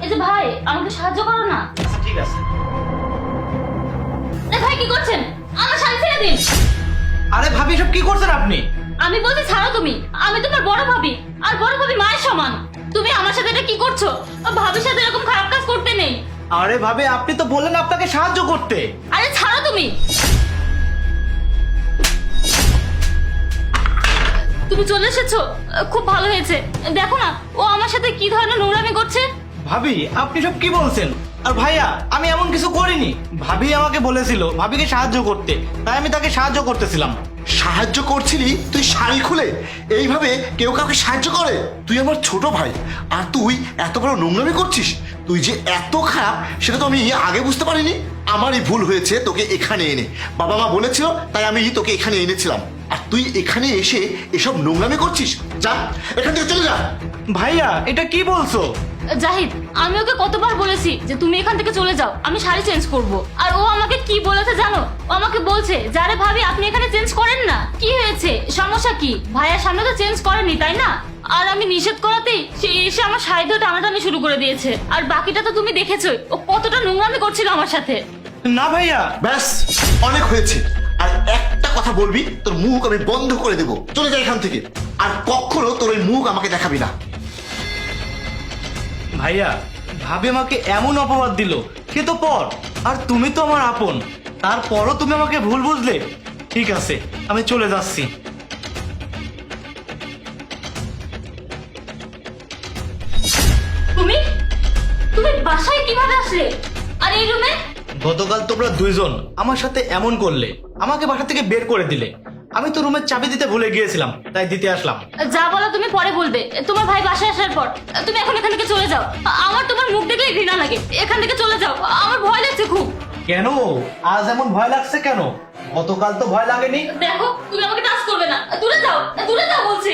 এই যে ভাই, আমাকে সাহায্য করো না। আচ্ছা ঠিক আছে। এই ভাই কি করছেন? আমার শাড়ি ছেড়ে দিন। আরে ভাবি এসব কি করছেন আপনি? আমি বলছি ছাড়ো তুমি, আমি তোমার বড় ভাবি, আর বড় ভাবি মায়ের সমান। তুমি আমার সাথে এটা কি করছো? ভাবির সাথে এরকম খারাপ কাজ করতে নেই। আরে ভাবি আপনি তো বললেন আপনাকে সাহায্য করতে। আরে ছাড়ো তুমি। তুমি চলে এসেছো, খুব ভালো হয়েছে। দেখো না ও আমার সাথে কি ধরনের নোংরামি করছে। ভাবি আপনি সব কি বলছেন? আর ভাইয়া আমি এমন কিছু করিনি। ভাবি আমাকে বলেছিল ভাবিকে সাহায্য করতে, তাই আমি তাকে সাহায্য করতেছিলাম। সাহায্য করছিলি তুই শাড়ি খুলে? এইভাবে কেউ কাউকে সাহায্য করে? তুই আমার ছোট ভাই আর তুই এত বড় নোংরামি করছিস? তুই যে এত খারাপ সেটা তো আমি আগে বুঝতে পারিনি। আমারই ভুল হয়েছে তোকে এখানে এনে। বাবা মা বলেছিল তাই আমি তোকে এখানে এনেছিলাম, আর তুই এখানে এসে এসব নোংরামি করছিস। যা এখান থেকে চলে যা। ভাইয়া এটা কি বলছো? জাহিদ, আমি ওকে কতবার বলেছি যে তুমি এখান থেকে চলে যাও, আমি শাড়ি চেঞ্জ করব। আর ও আমাকে কি বলেছে জানো? ও আমাকে বলছে যারে ভাবি আপনি এখানে চেঞ্জ করেন না, কি হয়েছে, সমস্যা কি? ভাইয়ার সামনে তো চেঞ্জ করেনি তাই না? আর আমি নিষেধ করাতেই সে এসে আমার শাড়ি ধরে টানাটানি শুরু করে দিয়েছে। আর বাকিটা তো তুমি দেখেছোই, ও কতটা নোংরামি করছিল আমার সাথে। না ভাইয়া। ব্যাস অনেক হয়েছে। আর একটা কথা বলবি তোর মুখ আমি বন্ধ করে দেবো। চলে যা এখান থেকে, আর কখনো তোর ওই মুখ আমাকে দেখাবি না। ভাইয়া ভাবি আমাকে এমন অপবাদ দিল, সে তো পর, আর তুমি তো আমার আপন, তারপরও তুমি আমাকে ভুল বুঝলে। ঠিক আছে আমি চলে যাচ্ছি। তুমি তুমি বাসায় কিভাবে আসলে? আর এই রুমে? গতকাল তোমরা দুইজন আমার সাথে এমন করলে, আমাকে বাসা থেকে বের করে দিলে। আমি তো রুমের চাবি দিতে ভুলে গিয়েছিলাম, তাই দিতে আসলাম। যা বলো তুমি পরে বলবে। তোমার ভাই বাসায় আসার পর তুমি এখন এখান থেকে চলে যাও। আমার তোমার মুখ দেখলেই ঘৃণা লাগে। এখান থেকে চলে যাও, আমার ভয় লাগছে খুব। কেন আজ এমন ভয় লাগছে কেন? গতকাল তো ভয় লাগেনি। দেখো তুমি আমাকে টাচ করবে না, দূরে যাও, দূরে যাও বলছি।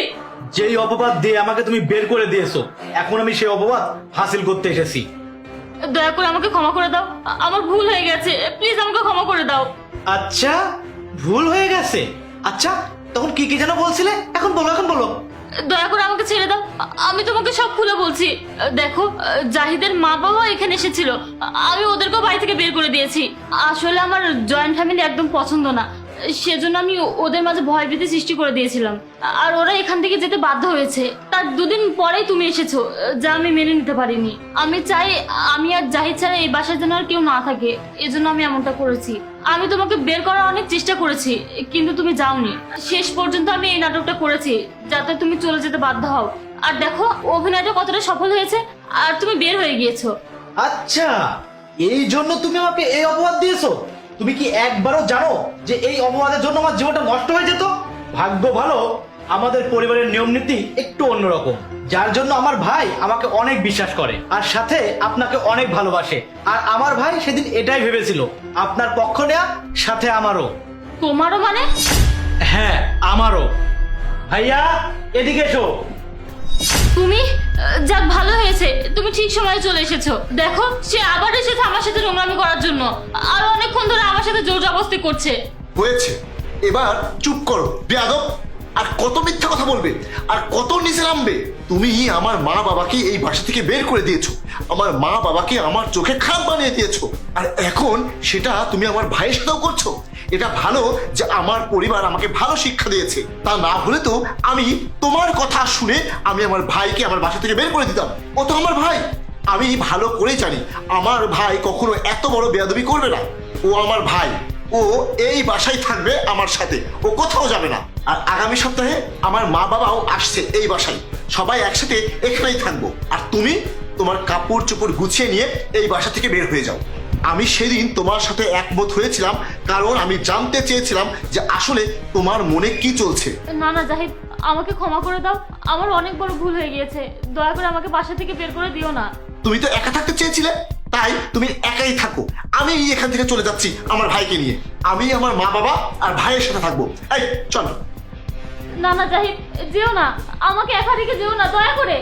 যেই অপবাদ দিয়ে আমাকে তুমি বের করে দিয়েছো, এখন আমি সেই অপবাদ হাসিল করতে এসেছি। দয়া করে আমাকে ক্ষমা করে দাও, আমার ভুল হয়ে গেছে, প্লিজ আমাকে ক্ষমা করে দাও। আচ্ছা ভুল হয়ে গেছে। আচ্ছা তখন কি কি যেন বলছিলে, এখন বলো এখন বলো। দয়া করে আমাকে ছেড়ে দাও, আমি তোমাকে সব খুলে বলছি। দেখো জাহিদের মা বাবা এখানে এসেছিল, আমি ওদেরকেও বাড়ি থেকে বের করে দিয়েছি। আসলে আমার জয়েন্ট ফ্যামিলি একদম পছন্দ না, সেজন্য আমি ওদের মাঝে ভয়ভীতি সৃষ্টি করে দিয়েছিলাম। আর ওরা এখান থেকে যেতে বাধ্য হয়েছে। তার দুদিন পরেই তুমি এসেছো, যা আমি মেনে নিতে পারিনি। আমি চাই আমি আর জাহিদ ছাড়া এই বাসায় যেন আর কেউ না থাকে, এজন্য আমি এমনটা করেছি। আমি তোমাকে বের করার অনেক চেষ্টা করেছি, কিন্তু তুমি যাওনি। শেষ পর্যন্ত আমি এই নাটকটা করেছি যাতে তুমি চলে যেতে বাধ্য হও। আর দেখো অভিনয়টা কতটা সফল হয়েছে, আর তুমি বের হয়ে গিয়েছো। আচ্ছা এই জন্য তুমি আমাকে এই অপবাদ দিয়েছো? তুমি কি একবারও জানো যে এই অপবাদের জন্য আমার জীবনটা নষ্ট হয়ে যেত? ভাগ্য ভালো আমাদের পরিবারের নিয়ম নীতি একটু অন্যরকম, যার জন্য আমার ভাই আমাকে অনেক বিশ্বাস করে আর সাথে আপনাকে অনেক ভালোবাসে। আর আমার ভাই সেদিন এটাই ভেবেছিল আপনার পক্ষ নেয়া, সাথে আমারও। তোমারও মানে? হ্যাঁ আমারও। ভাইয়া এদিকে এসো। তুমি যাক ভালো হয়েছে, তুমি ঠিক সময়ে চলে এসেছো। দেখো সে আবার এসেছে আমার সাথে নোংরামি করার জন্য, আর অনেকক্ষণ ধরে আমার সাথে জোর জবরদস্তি করছে। হয়েছে, এবার চুপ করো বেয়াদব। আর কত মিথ্যা কথা বলবে, আর কত নিচে নামবে? তুমি আমার মা বাবাকে এই বাসা থেকে বের করে দিয়েছো, আমার মা বাবাকে আমার চোখে খারাপ বানিয়ে দিয়েছো, আর এখন সেটা তুমি আমার ভাইয়ের সাথেও করছো। এটা ভালো যে আমার পরিবার আমাকে ভালো শিক্ষা দিয়েছে, তা না হলে তো আমি তোমার কথা শুনে আমি আমার ভাইকে আমার বাসা থেকে বের করে দিতাম। ও তো আমার ভাই, আমি ভালো করেই জানি আমার ভাই কখনো এত বড় বেয়াদবি করবে না। ও আমার ভাই, ও এই বাসায় থাকবে আমার সাথে, ও কোথাও যাবে না। আর আগামী সপ্তাহে আমার মা বাবাও আসছে এই বাসায়, সবাই একসাথে এখানেই থাকবো। আর তুমি তোমার কাপড় চোপড় গুছিয়ে নিয়ে এই বাসা থেকে বের হয়ে যাও। আমি সেদিন তোমার সাথে একমত হয়েছিলাম কারণ আমি জানতে চেয়েছিলাম যে আসলে তোমার মনে কি চলছে। না না জাহিদ, আমাকে ক্ষমা করে দাও, আমার অনেক বড় ভুল হয়ে গিয়েছে। দয়া করে আমাকে বাসা থেকে বের করে দিও না। তুমি তো একা থাকতে চেয়েছিলে, তাই তুমি একাই থাকো। আমি এখান থেকে চলে যাচ্ছি আমার ভাইকে নিয়ে। আমি আমার মা বাবা আর ভাইয়ের সাথে থাকবো। এই চল। না না জাহিদ, যেও না, আমাকে একা রেখে যেও না, দয়া করে।